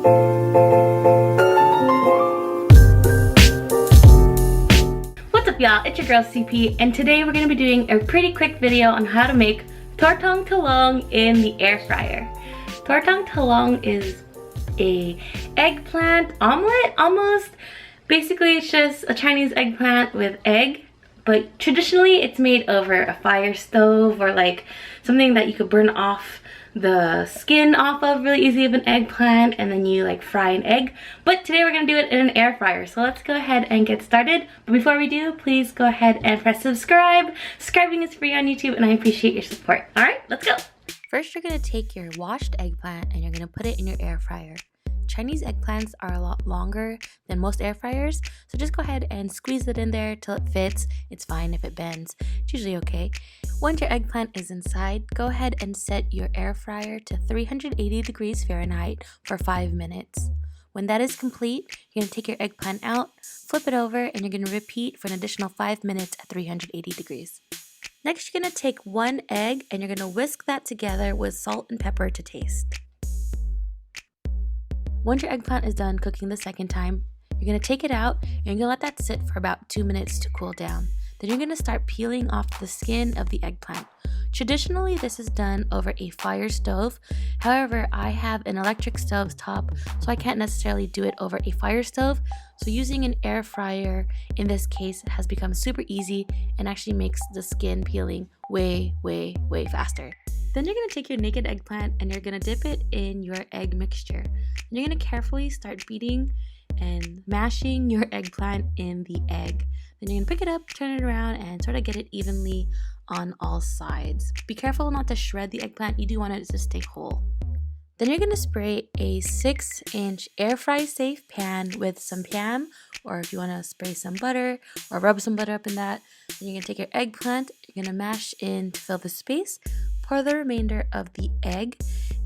What's up, y'all? It's your girl CP, and today we're going to be doing a pretty quick video on how to make Tortang Talong in the air fryer. Tortang Talong is a eggplant omelet, almost. Basically, it's just a Chinese eggplant with egg, but traditionally it's made over a fire stove or like something that you could burn off the skin off of really easy of an eggplant, and then you like fry an egg. But today we're gonna do it in an air fryer, so let's go ahead and get started. But before we do, please go ahead and press subscribe. Subscribing is free on YouTube and I appreciate your support. All right, let's go. First, you're gonna take your washed eggplant and you're gonna put it in your air fryer. Chinese eggplants are a lot longer than most air fryers, so just go ahead and squeeze it in there till it fits. It's fine if it bends, it's usually okay. Once your eggplant is inside, go ahead and set your air fryer to 380 degrees Fahrenheit for 5 minutes. When that is complete, you're going to take your eggplant out, flip it over, and you're going to repeat for an additional 5 minutes at 380 degrees. Next, you're going to take one egg and you're going to whisk that together with salt and pepper to taste. Once your eggplant is done cooking the second time, you're going to take it out and you're going to let that sit for about 2 minutes to cool down. Then you're going to start peeling off the skin of the eggplant. Traditionally, this is done over a fire stove. However, I have an electric stove top, so I can't necessarily do it over a fire stove. So using an air fryer in this case has become super easy and actually makes the skin peeling way faster. Then you're going to take your naked eggplant and you're going to dip it in your egg mixture. And you're going to carefully start beating and mashing your eggplant in the egg. Then you're going to pick it up, turn it around, and sort of get it evenly on all sides. Be careful not to shred the eggplant. You do want it to stay whole. Then you're going to spray a 6-inch air fry safe pan with some Pam, or if you want to spray some butter or rub some butter up in that. Then you're going to take your eggplant, you're going to mash in to fill the space. Pour the remainder of the egg,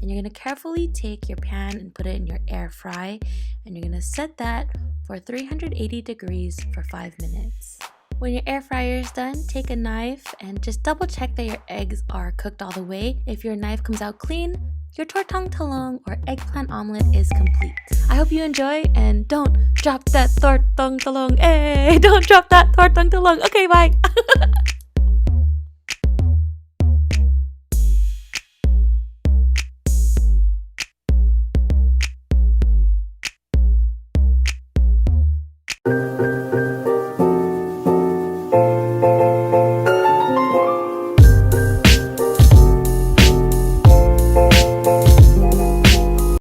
and you're going to carefully take your pan and put it in your air fry, and you're going to set that for 380 degrees for 5 minutes. When your air fryer is done, take a knife and just double check that your eggs are cooked all the way. If your knife comes out clean, your Tortang Talong or eggplant omelet is complete. I hope you enjoy, and don't drop that Tortang Talong. Hey, don't drop that Tortang Talong. Okay, bye.